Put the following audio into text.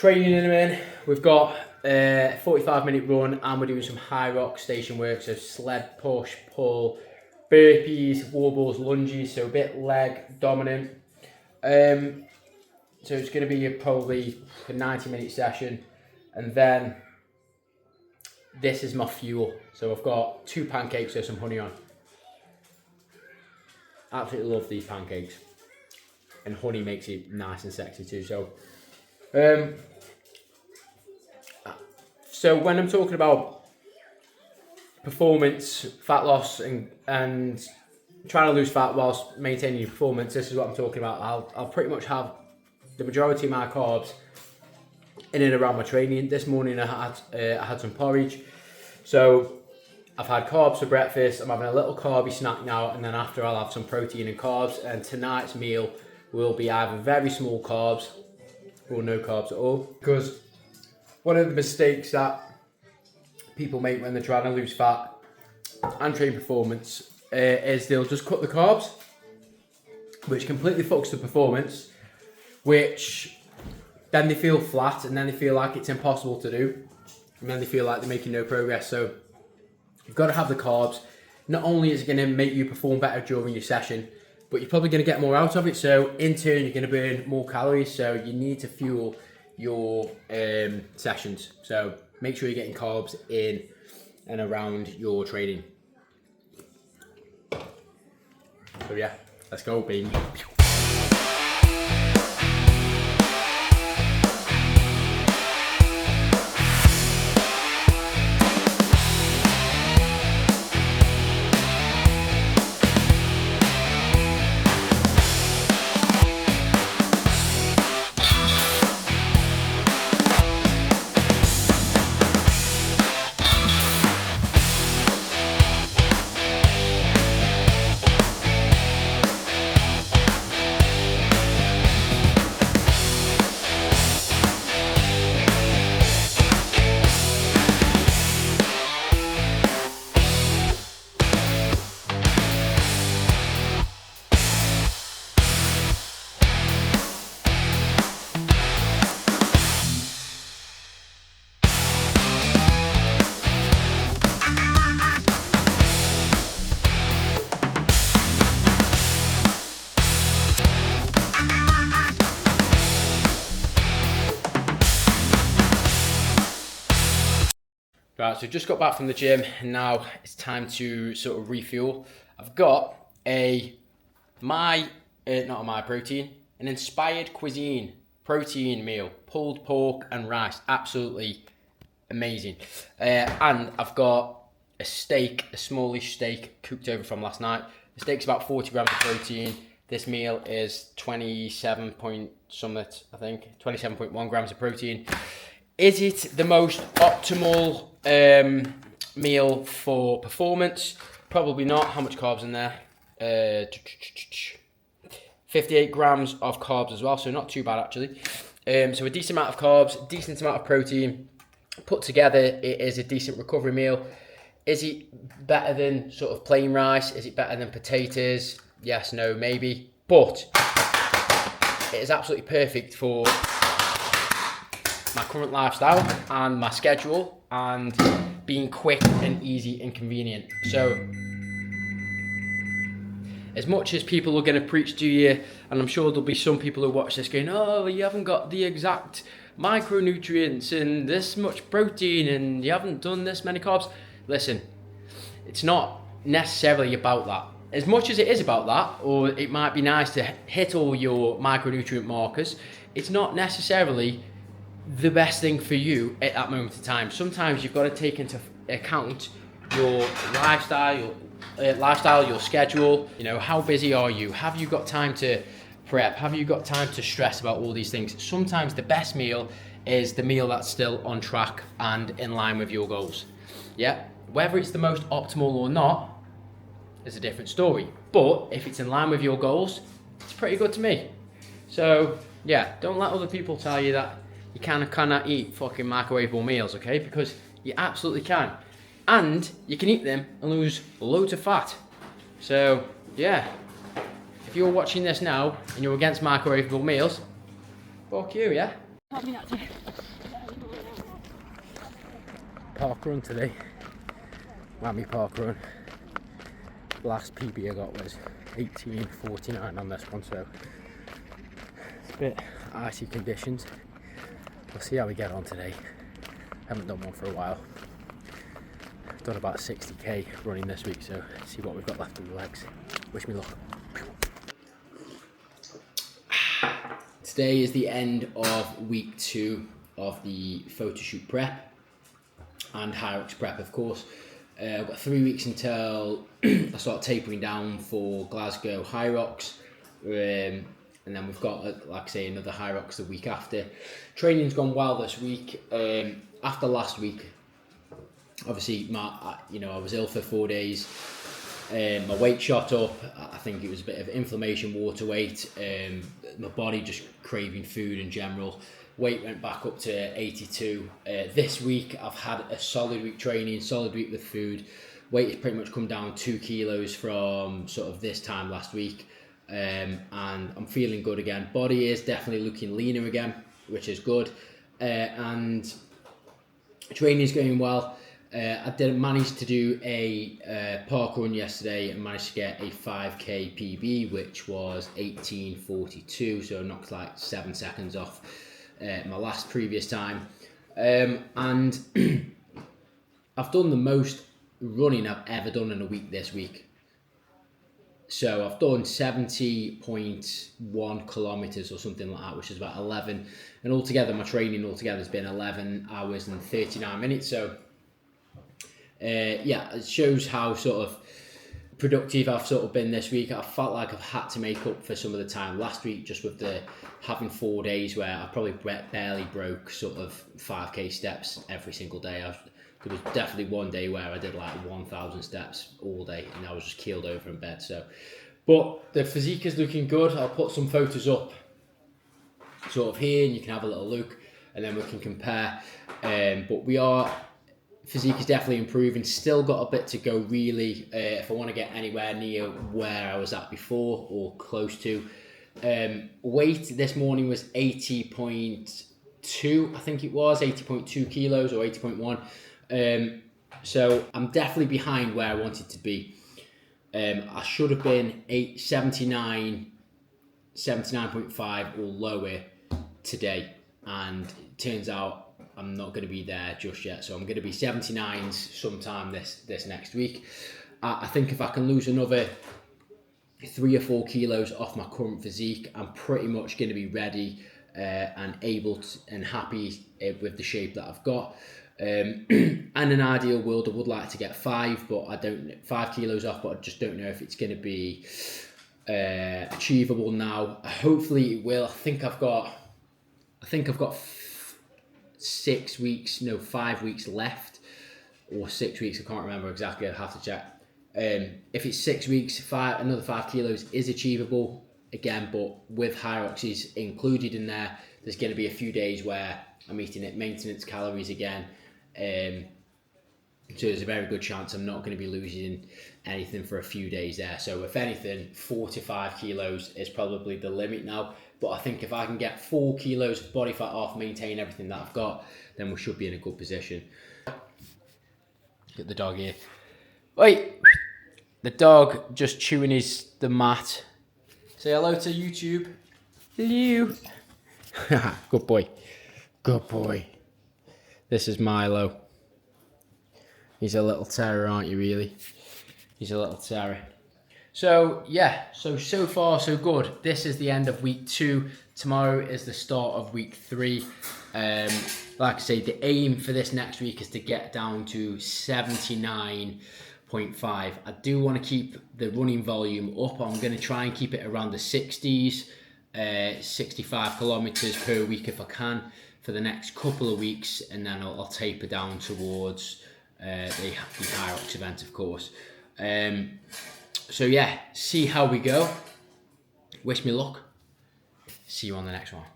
training in a minute. We've got a 45-minute run and we're doing some high rock station work, so sled push, pull, burpees, wall balls, lunges, so a bit leg dominant. So it's going to be probably a 90-minute session, and then this is my fuel. So I've got 2 pancakes with some honey on. Absolutely love these pancakes, and honey makes it nice and sexy too. So when I'm talking about performance, fat loss, and trying to lose fat whilst maintaining your performance, this is what I'm talking about. I'll pretty much have the majority of my carbs in and around my training. This morning I had some porridge, so I've had carbs for breakfast. I'm having a little carby snack now, and then after I'll have some protein and carbs. And tonight's meal will be either very small carbs or no carbs at all. Because one of the mistakes that people make when they're trying to lose fat and train performance is they'll just cut the carbs, which completely fucks the performance, which then they feel flat, and then they feel like it's impossible to do, and then they feel like they're making no progress. So you've got to have the carbs. Not only is it going to make you perform better during your session, but you're probably going to get more out of it. So in turn, you're going to burn more calories. So you need to fuel your sessions. So make sure you're getting carbs in and around your training. So yeah, let's go, baby. Right, so just got back from the gym, and now it's time to sort of refuel. I've got an Inspired Cuisine protein meal, pulled pork and rice, absolutely amazing. And I've got a steak, a smallish steak cooked over from last night. The steak's about 40 grams of protein. This meal is 27.1 grams of protein. Is it the most optimal meal for performance? Probably not. How much carbs in there? 58 grams of carbs as well, so not too bad actually. So a decent amount of carbs, decent amount of protein. Put together, it is a decent recovery meal. Is it better than sort of plain rice? Is it better than potatoes? Yes, no, maybe. But it is absolutely perfect for my current lifestyle and my schedule, and being quick and easy and convenient. So as much as people are going to preach to you, and I'm sure there'll be some people who watch this going, oh, you haven't got the exact micronutrients and this much protein and you haven't done this many carbs. Listen, it's not necessarily about that. As much as it is about that, or it might be nice to hit all your micronutrient markers, it's not necessarily the best thing for you at that moment in time. Sometimes you've got to take into account your lifestyle, your schedule. You know, how busy are you? Have you got time to prep? Have you got time to stress about all these things? Sometimes the best meal is the meal that's still on track and in line with your goals. Yeah, whether it's the most optimal or not is a different story. But if it's in line with your goals, it's pretty good to me. So yeah, don't let other people tell you that you cannot eat fucking microwavable meals, okay? Because you absolutely can. And you can eat them and lose loads of fat. So, yeah. If you're watching this now and you're against microwavable meals, fuck you, yeah? park run today. Whammy park run. Last PB I got was 18:49 on this one, so it's a bit icy conditions. We'll see how we get on today. Haven't done one for a while. Done about 60k running this week, so see what we've got left in the legs. Wish me luck. Today is the end of week 2 of the photo shoot prep and Hyrox prep, of course. I've got 3 weeks until I start tapering down for Glasgow Hyrox, and then we've got, like I say, another Hyrox the week after. Training's gone well this week. After last week, obviously, I was ill for 4 days. My weight shot up. I think it was a bit of inflammation, water weight. My body just craving food in general. Weight went back up to 82. This week I've had a solid week training, solid week with food. Weight has pretty much come down 2 kilos from sort of this time last week, and I'm feeling good again. Body is definitely looking leaner again, which is good, and training is going well. I did manage to do a park run yesterday and managed to get a 5k PB, which was 18:42, so knocked like 7 seconds off my last previous time. And I've done the most running I've ever done in a week this week. So I've done 70.1 kilometers or something like that, which is about 11. And altogether, my training altogether has been 11 hours and 39 minutes. So it shows how sort of productive I've sort of been this week. I felt like I've had to make up for some of the time last week, just with the having 4 days where I probably barely broke sort of 5k steps every single day. There was definitely one day where I did like 1,000 steps all day and I was just keeled over in bed. So, but the physique is looking good. I'll put some photos up sort of here and you can have a little look and then we can compare. But physique is definitely improving. Still got a bit to go really if I want to get anywhere near where I was at before or close to. Weight this morning was 80.2, I think it was 80.2 kilos or 80.1. So I'm definitely behind where I wanted to be. I should have been 79.5 or lower today, and it turns out I'm not going to be there just yet. So I'm going to be 79s sometime this next week. I think if I can lose another 3 or 4 kilos off my current physique, I'm pretty much going to be ready and able to, and happy with the shape that I've got. In an ideal world, I would like to get 5 kilos off, but I just don't know if it's going to be achievable now. Hopefully it will. I think I've got 5 weeks left, or 6 weeks. I can't remember exactly. I'll have to check. If it's 6 weeks, another 5 kilos is achievable again, but with Hyroxes included in there, there's going to be a few days where I'm eating at maintenance calories again. So there's a very good chance I'm not going to be losing anything for a few days there. So if anything, 4 to 5 kilos is probably the limit now. But I think if I can get 4 kilos of body fat off, maintain everything that I've got, then we should be in a good position. Get the dog here. Wait, the dog just chewing the mat. Say hello to YouTube. Hello. Good boy. Good boy. This is Milo. He's a little terror, aren't you, really? He's a little terror. So, yeah. So far, so good. This is the end of week 2. Tomorrow is the start of week 3. Like I say, the aim for this next week is to get down to 79.5. I do want to keep the running volume up. I'm going to try and keep it around the 60s, 65 kilometers per week if I can, for the next couple of weeks, and then I'll taper down towards the Hyrox event, of course. So yeah, see how we go. Wish me luck. See you on the next one.